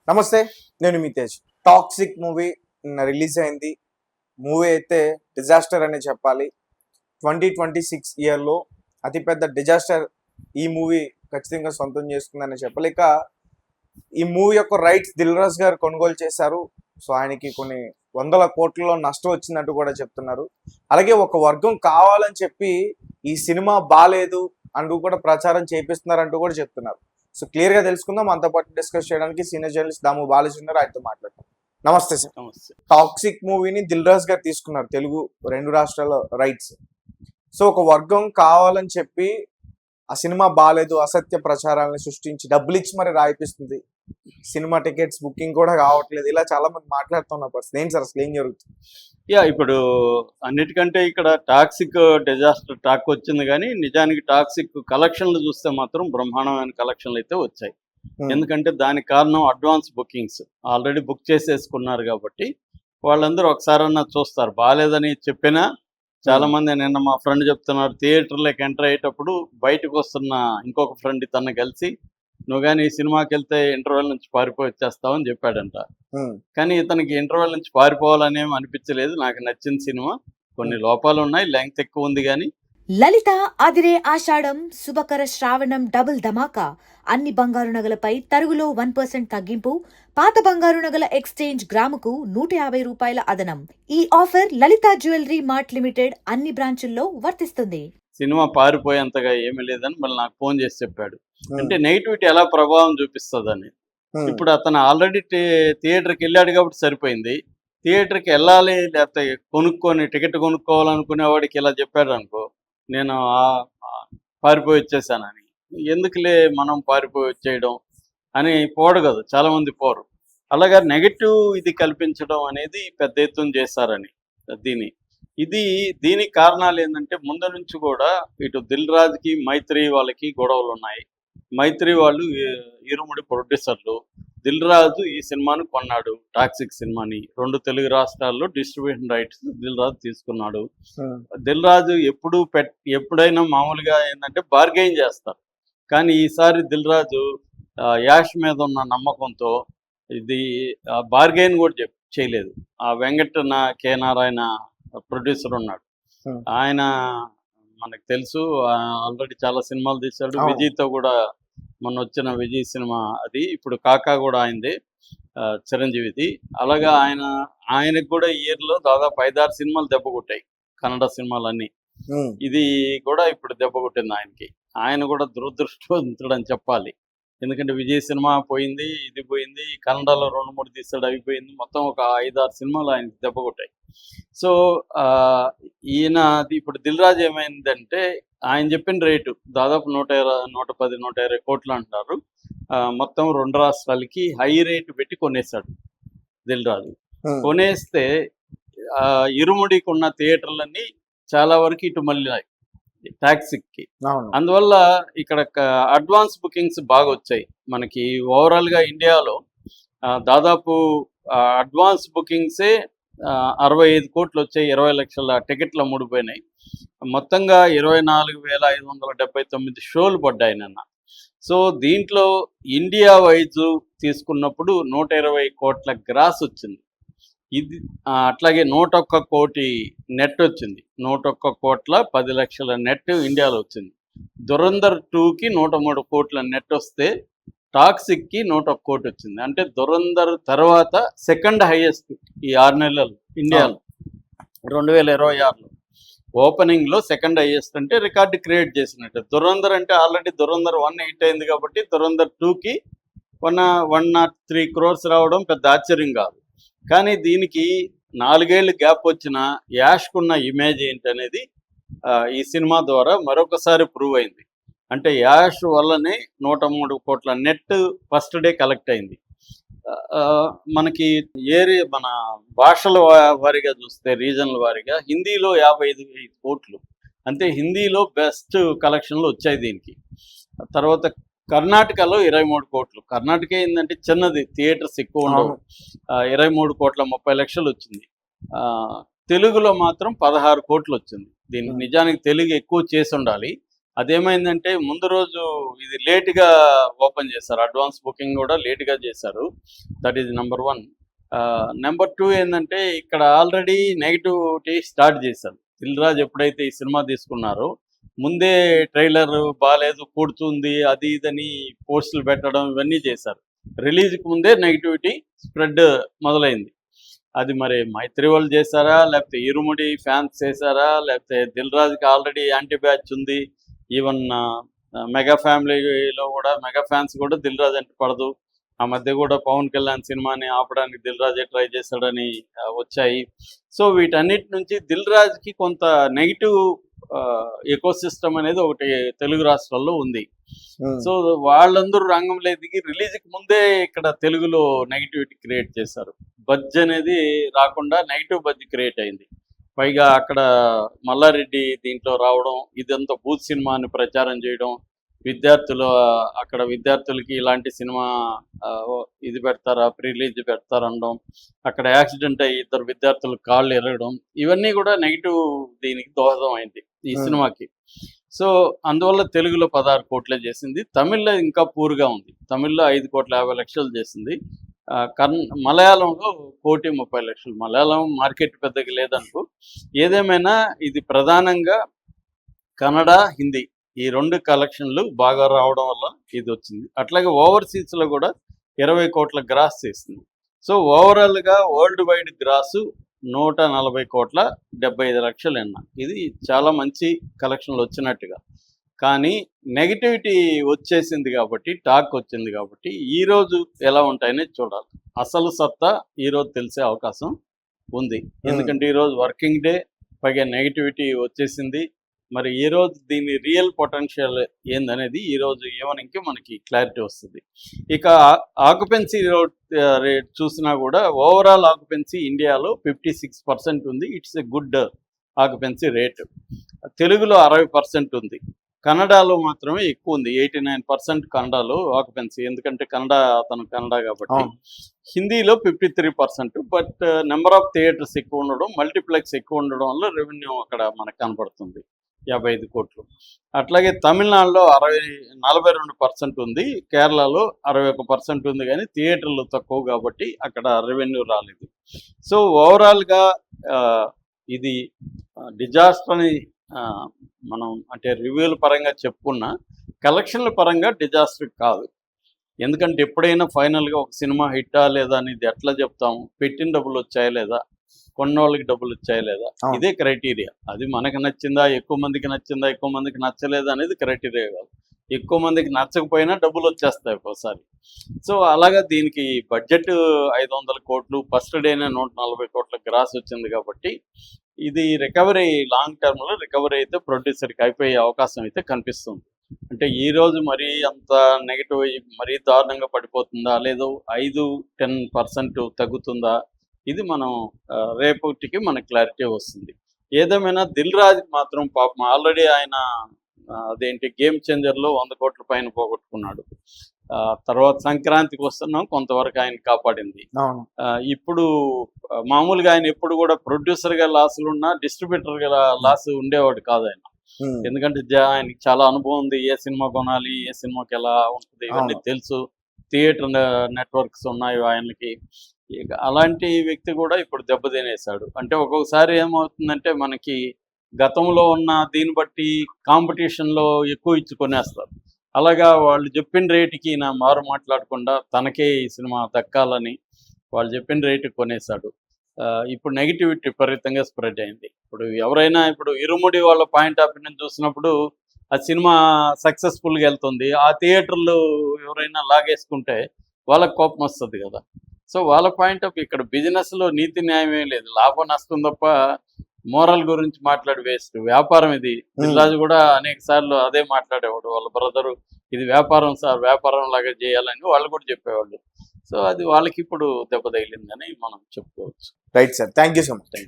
నమస్తే, నేను మీ Tej. Toxic movie release అయింది. మూవీ అయితే డిజాస్టర్ అనే చెప్పాలి. 2026 ఇయర్లో అతిపెద్ద డిజాస్టర్ ఈ మూవీ ఖచ్చితంగా సొంతం చేసుకుందని చెప్పాలి. ఇక ఈ మూవీ యొక్క రైట్స్ దిల్ రాజు గారు కొనుగోలు చేశారు. సో ఆయనకి కొన్ని వందల కోట్లలో నష్టం వచ్చినట్టు కూడా చెప్తున్నారు. అలాగే ఒక వర్గం కావాలని చెప్పి ఈ సినిమా బాలేదు అంటూ కూడా ప్రచారం చేపిస్తున్నారంటూ కూడా చెప్తున్నారు. సో క్లియర్ గా తెలుసుకుందాం. మనతో పాటు డిస్కస్ చేయడానికి సీనియర్ జర్నలిస్ట్ దాము బాలచంద్ర ఆయనతో మాట్లాడతాం. నమస్తే సార్. నమస్తే. టాక్సిక్ మూవీని దిల్ రాజు గారు తీసుకున్నారు, తెలుగు 2 రాష్ట్రాల రైట్స్. సో ఒక వర్గం కావాలని చెప్పి ఆ సినిమా బాలేదు, అసత్య ప్రచారాలను సృష్టించి డబ్బులు ఇచ్చి మరి రాయిపిస్తుంది. సినిమా టికెట్స్ బుకింగ్ కూడా కావట్లేదు. ఇలా చాలా మంది మాట్లాడుతున్న పరిస్థితి ఏంటి సార్, అసలు ఏం జరుగుతుంది? ఇప్పుడు అన్నిటికంటే ఇక్కడ టాక్సిక్ డిజాస్టర్ టాక్ వచ్చింది, కానీ నిజానికి టాక్సిక్ కలెక్షన్లు చూస్తే మాత్రం బ్రహ్మాండమైన కలెక్షన్లు అయితే వచ్చాయి. ఎందుకంటే దానికి కారణం అడ్వాన్స్ బుకింగ్స్. ఆల్రెడీ బుక్ చేసేసుకున్నారు కాబట్టి వాళ్ళందరూ ఒకసారన్నా చూస్తారు. బాగాలేదని చెప్పినా చాలా మంది, నిన్న మా ఫ్రెండ్ చెప్తున్నారు, థియేటర్లోకి ఎంటర్ అయ్యేటప్పుడు బయటకు వస్తున్న ఇంకొక ఫ్రెండ్ తను కలిసి, నువ్వు కానీ ఈ సినిమాకి వెళ్తే ఇంటర్వెల్ నుంచి పారిపోయి వచ్చేస్తావు అని చెప్పాడంట. కానీ ఇతనికి ఇంటర్వెల్ నుంచి పారిపోవాలనేమి అనిపించలేదు. నాకు నచ్చిన సినిమా. కొన్ని లోపాలు ఉన్నాయి, లెంగ్త్ ఎక్కువ ఉంది, కానీ లలిత అదిరే ఆషాఢం శుభకర శ్రావణం డబుల్ ధమాకా. అన్ని బంగారు నగలపై తరుగులో 1% తగ్గింపు. పాత బంగారు నగల ఎక్స్చేంజ్ గ్రాముకు 150 రూపాయల అదనం. ఈ ఆఫర్ లలిత జ్యువెలరీ మార్ట్ లిమిటెడ్ అన్ని బ్రాంచుల్లో వర్తిస్తుంది. సినిమా పారిపోయేంతగా ఏమీ లేదని మళ్ళీ నాకు ఫోన్ చేసి చెప్పాడు. అంటే నెగిటివిటీ ఎలా ప్రభావం చూపిస్తుందని. ఇప్పుడు అతను ఆల్రెడీ థియేటర్కి వెళ్ళాడు కాబట్టి సరిపోయింది. థియేటర్కి వెళ్ళాలి, లేకపోతే టికెట్ కొనుక్కోవాలనుకునే వాడికి ఇలా చెప్పాడు అనుకో, నేను పారిపోయి వచ్చేసానని, ఎందుకులే మనం పారిపోయి వచ్చేయడం అని పోడు కదా, చాలామంది పోరు. అలాగా నెగటివ్ ఇది కల్పించడం అనేది పెద్ద ఎత్తున చేశారని. దీనికి కారణాలు ఏంటంటే, ముందు నుంచి కూడా ఇటు దిల్ రాజుకి మైత్రి వాళ్ళకి గొడవలు ఉన్నాయి. మైత్రి వాళ్ళు ఇరుముడి ప్రొడ్యూసర్లు. దిల్ రాజు ఈ సినిమాను కొన్నాడు, టాక్సిక్ సినిమాని. 2 తెలుగు రాష్ట్రాల్లో డిస్ట్రిబ్యూషన్ రైట్స్ దిల్ రాజు తీసుకున్నాడు. దిల్ రాజు ఎప్పుడైనా మామూలుగా ఏంటంటే బార్గెయిన్ చేస్తారు, కానీ ఈసారి దిల్ రాజు యాష్ మీద ఉన్న నమ్మకంతో ఇది బార్గెయిన్ కూడా చేయలేదు. ఆ కే నారాయణ ప్రొడ్యూసర్ ఉన్నాడు, ఆయన మనకు తెలుసు, ఆల్రెడీ చాలా సినిమాలు తీశాడు. విజయ్తో కూడా మొన్న వచ్చిన విజయ్ సినిమా అది, ఇప్పుడు కాకా కూడా ఆయనది, చిరంజీవిది. అలాగా ఆయనకు కూడా ఇయర్లో దాదాపు 5-6 సినిమాలు దెబ్బ కొట్టాయి, కన్నడ సినిమాలన్నీ. ఇది కూడా ఇప్పుడు దెబ్బ కొట్టింది ఆయనకి. ఆయన కూడా దురదృష్టవంతుడు అని చెప్పాలి. ఎందుకంటే విజయ్ సినిమా పోయింది, ఇది పోయింది, కన్నడలో 2-3 తీసాడు, అవి పోయింది. మొత్తం ఒక 5-6 సినిమాలు ఆయనకి దెబ్బ కొట్టాయి. సో ఇప్పుడు దిల్ రాజు ఏమైందంటే, ఆయన చెప్పిన రేటు దాదాపు 110-120 కోట్లు అంటారు. మొత్తం 2 రాష్ట్రాలకి హై రేటు పెట్టి కొనేసాడు దిల్ రాజు. కొనేస్తే ఇరుముడికి ఉన్న థియేటర్లన్నీ చాలా వరకు ఇటు మళ్ళీ టాక్సిక్కి. అందువల్ల ఇక్కడ అడ్వాన్స్ బుకింగ్స్ బాగా వచ్చాయి మనకి. ఓవరాల్గా ఇండియాలో దాదాపు అడ్వాన్స్ బుకింగ్సే 65 కోట్లు వచ్చాయి. 20 లక్షల టికెట్లు అమ్ముడిపోయినాయి. మొత్తంగా 24,579 షోలు పడ్డాయి నిన్న. సో దీంట్లో ఇండియా వైజ్ తీసుకున్నప్పుడు 120 కోట్ల గ్రాస్ వచ్చింది. ఇది అట్లాగే 101 కోటి నెట్ వచ్చింది. 101 కోట్ల 10 లక్షల నెట్ ఇండియాలో వచ్చింది. దురంధర్ 2కి 103 కోట్ల నెట్ వస్తే, టాక్సిక్కి 101 కోటి వచ్చింది. అంటే దురంధర్ తర్వాత సెకండ్ హైయెస్ట్ ఈ 6 నెలలు ఇండియాలో. 2026లో ఓపెనింగ్లో సెకండ్ హైయెస్ట్ అంటే రికార్డు క్రియేట్ చేసినట్టు. దురంధర్ అంటే ఆల్రెడీ దురంధర్ 1 హిట్ అయింది కాబట్టి దురంధర్ 2కి 103 crores రావడం పెద్ద ఆశ్చర్యం కాదు. కానీ దీనికి 4 ఏళ్ళు గ్యాప్ వచ్చిన యాష్కున్న ఇమేజ్ ఏంటనేది ఈ సినిమా ద్వారా మరొకసారి ప్రూవ్ అయింది. అంటే యాష్ వల్లనే 103 కోట్ల నెట్ ఫస్ట్ డే కలెక్ట్ అయింది. మనకి మన భాషల వారీగా చూస్తే, రీజనల్ వారీగా హిందీలో 55 కోట్లు, అంటే హిందీలో బెస్ట్ కలెక్షన్లు వచ్చాయి దీనికి. తర్వాత కర్ణాటకలో 23 కోట్లు. కర్ణాటక ఏంటంటే చిన్నది, థియేటర్స్ ఎక్కువ ఉండవు. 23 కోట్ల 30 లక్షలు వచ్చింది. తెలుగులో మాత్రం 16 కోట్లు వచ్చింది. దీనికి నిజానికి తెలుగు ఎక్కువ చేసి ఉండాలి, అదేమైందంటే ముందు రోజు ఇది లేట్గా ఓపెన్ చేశారు, అడ్వాన్స్ బుకింగ్ కూడా లేట్గా చేశారు. That is number 1. నెంబర్ 2 ఏంటంటే ఇక్కడ ఆల్రెడీ నెగిటివిటీ స్టార్ట్ చేశారు. దిల్ రాజు ఎప్పుడైతే ఈ సినిమా తీసుకున్నారో ముందే ట్రైలర్ బాగాలేదు, కూడుతుంది, అది ఇదని పోస్టులు పెట్టడం ఇవన్నీ చేశారు. రిలీజ్కి ముందే నెగిటివిటీ స్ప్రెడ్ మొదలైంది. అది మరి మైత్రి వాళ్ళు చేశారా, లేకపోతే ఇరుముడి ఫ్యాన్స్ చేశారా, లేకపోతే దిల్ రాజుకి ఆల్రెడీ యాంటీ బ్యాచ్ ఉంది. ఈవెన్ మెగా ఫ్యామిలీలో కూడా మెగా ఫ్యాన్స్ కూడా దిల్ రాజు అంటే పడదు. ఆ మధ్య కూడా పవన్ కళ్యాణ్ సినిమాని ఆపడానికి దిల్ రాజే ట్రై చేశాడని వచ్చాయి. సో వీటన్నిటి నుంచి దిల్ రాజుకి కొంత నెగిటివ్ ఎకో సిస్టమ్ అనేది ఒకటి తెలుగు రాష్ట్రాల్లో ఉంది. సో వాళ్ళందరూ రంగంలో దిగి రిలీజ్కి ముందే ఇక్కడ తెలుగులో నెగిటివిటీ క్రియేట్ చేశారు. బజ్ అనేది రాకుండా నెగిటివ్ బజ్ క్రియేట్ అయింది. పైగా అక్కడ మల్లారెడ్డి దీంట్లో రావడం, ఇదంతా బూత్ సినిమా అని ప్రచారం చేయడం, అక్కడ విద్యార్థులకి ఇలాంటి సినిమా ఇది పెడతారా, ప్రిలీజ్ పెడతారు అనడం, అక్కడ యాక్సిడెంట్ అయ్యి 2 విద్యార్థులు కాళ్ళు ఎరగడం, ఇవన్నీ కూడా నెగిటివ్ దీనికి దోహదం అయింది ఈ సినిమాకి. సో అందువల్ల తెలుగులో 16 కోట్లే చేసింది. తమిళ్లో ఇంకా పూర్గా ఉంది. తమిళ్లో 5,50,00,000 చేసింది. మలయాళంలో 1,30,00,000. మలయాళం మార్కెట్ పెద్దగా లేదనుకో. ఏదేమైనా ఇది ప్రధానంగా కన్నడ, హిందీ ఈ 2 కలెక్షన్లు బాగా రావడం వల్ల ఇది వచ్చింది. అట్లాగే ఓవర్సీస్లో కూడా 20 కోట్ల గ్రాస్ చేసింది. సో ఓవరాల్గా వరల్డ్ వైడ్ గ్రాసు 140,75,00,000 అన్న. ఇది చాలా మంచి కలెక్షన్లు వచ్చినట్టుగా. కానీ నెగిటివిటీ వచ్చేసింది కాబట్టి, టాక్ వచ్చింది కాబట్టి ఈరోజు ఎలా ఉంటాయని చూడాలి. అసలు సత్తా ఈరోజు తెలిసే అవకాశం ఉంది. ఎందుకంటే ఈరోజు వర్కింగ్ డే, పైగా నెగిటివిటీ వచ్చేసింది. మరి ఈరోజు దీని రియల్ పొటెన్షియల్ ఏందనేది ఈరోజు ఈవినింగ్కి మనకి క్లారిటీ వస్తుంది. ఇక ఆక్యుపెన్సీ రేట్ చూసినా కూడా ఓవరాల్ ఆక్యుపెన్సీ ఇండియాలో 56% ఉంది. It's a good occupancy rate. తెలుగులో 60% ఉంది. కన్నడలో మాత్రమే ఎక్కువ ఉంది, 89% కన్నడలో ఆక్యుపెన్సీ. ఎందుకంటే కన్నడ కాబట్టి. హిందీలో 53%. బట్ నెంబర్ ఆఫ్ థియేటర్స్ ఎక్కువ ఉండడం, మల్టీప్లెక్స్ ఎక్కువ ఉండడం వల్ల రెవెన్యూ అక్కడ మనకు కనపడుతుంది, 55 కోట్లు. అట్లాగే తమిళనాడులో 42% ఉంది, కేరళలో 61% ఉంది. కానీ థియేటర్లు తక్కువ కాబట్టి అక్కడ రెవెన్యూ రాలేదు. సో ఓవరాల్గా ఇది డిజాస్టర్ అని మనం అంటే రివ్యూల పరంగా చెప్పుకున్న, కలెక్షన్ల పరంగా డిజాస్టర్ కాదు. ఎందుకంటే ఎప్పుడైనా ఫైనల్గా ఒక సినిమా హిట్టా లేదా అనేది ఎట్లా చెప్తాము? పెట్టిన డబ్బులు వచ్చాయా లేదా, కొన్నోళ్ళకి డబ్బులు వచ్చాయా లేదా, ఇదే క్రైటీరియా. అది మనకు నచ్చిందా, ఎక్కువ మందికి నచ్చిందా, ఎక్కువ మందికి నచ్చలేదా అనేది క్రైటీరియా కాదు. ఎక్కువ మందికి నచ్చకపోయినా డబ్బులు వచ్చేస్తాయి ఒక్కోసారి. సో అలాగా దీనికి బడ్జెట్ 500 కోట్లు, ఫస్ట్ డేనే 140 కోట్ల గ్రాస్ వచ్చింది కాబట్టి ఇది రికవరీ, లాంగ్ టర్మ్లో రికవరీ అయితే ప్రొడ్యూసర్కి అయిపోయే అవకాశం అయితే కనిపిస్తుంది. అంటే ఈరోజు మరీ అంత నెగిటివ్ మరీ దారుణంగా పడిపోతుందా, లేదు 5-10% తగ్గుతుందా, ఇది మనం రేపటికి మనకు క్లారిటీ వస్తుంది. ఏదేమైనా దిల్ రాజుకి మాత్రం పాపం ఆల్రెడీ ఆయన అదేంటి గేమ్ చేంజర్లో 100 కోట్ల పైన పోగొట్టుకున్నాడు. తర్వాత సంక్రాంతికి వస్తున్నాం, కొంతవరకు ఆయన కాపాడింది. ఇప్పుడు మామూలుగా ఆయన ఎప్పుడు కూడా ప్రొడ్యూసర్గా లాసులు ఉన్నా డిస్ట్రిబ్యూటర్గా లాస్ ఉండేవాడు కాదు ఆయన. ఎందుకంటే ఆయనకి చాలా అనుభవం ఉంది, ఏ సినిమా కొనాలి, ఏ సినిమాకి ఎలా ఉంటుంది ఇవన్నీ తెలుసు. థియేటర్ నెట్వర్క్స్ ఉన్నాయి ఆయనకి. అలాంటి వ్యక్తి కూడా ఇప్పుడు దెబ్బతినేశాడు. అంటే ఒక్కొక్కసారి ఏమవుతుందంటే మనకి గతంలో ఉన్న దీన్ని బట్టి కాంపిటీషన్లో ఎక్కువ ఇచ్చి కొనేస్తారు. అలాగా వాళ్ళు చెప్పిన రేటుకి నా మారు మాట్లాడకుండా తనకే ఈ సినిమా దక్కాలని వాళ్ళు చెప్పిన రేటుకి కొనేశాడు. ఇప్పుడు నెగిటివిటీ విపరీతంగా స్ప్రెడ్ అయింది. ఇప్పుడు ఎవరైనా ఇప్పుడు ఇరుముడి వాళ్ళ పాయింట్ ఆఫ్ వ్యూ చూసినప్పుడు ఆ సినిమా సక్సెస్ఫుల్గా వెళ్తుంది, ఆ థియేటర్లు ఎవరైనా లాగేసుకుంటే వాళ్ళకి కోపం వస్తుంది కదా. సో వాళ్ళ పాయింట్ ఆఫ్ ఇక్కడ బిజినెస్లో నీతి న్యాయమే లేదు, లాభం నష్టం తప్ప మోరల్ గురించి మాట్లాడి వేస్ట్. వ్యాపారం ఇది. దిల్ రాజు కూడా అనేక సార్లు అదే మాట్లాడేవాడు. వాళ్ళ బ్రదరు ఇది వ్యాపారం సార్, వ్యాపారం లాగా చేయాలని వాళ్ళు కూడా చెప్పేవాళ్ళు. సో అది వాళ్ళకి ఇప్పుడు దెబ్బ తగిలిందని మనం చెప్పుకోవచ్చు. Right sir, thank you so much.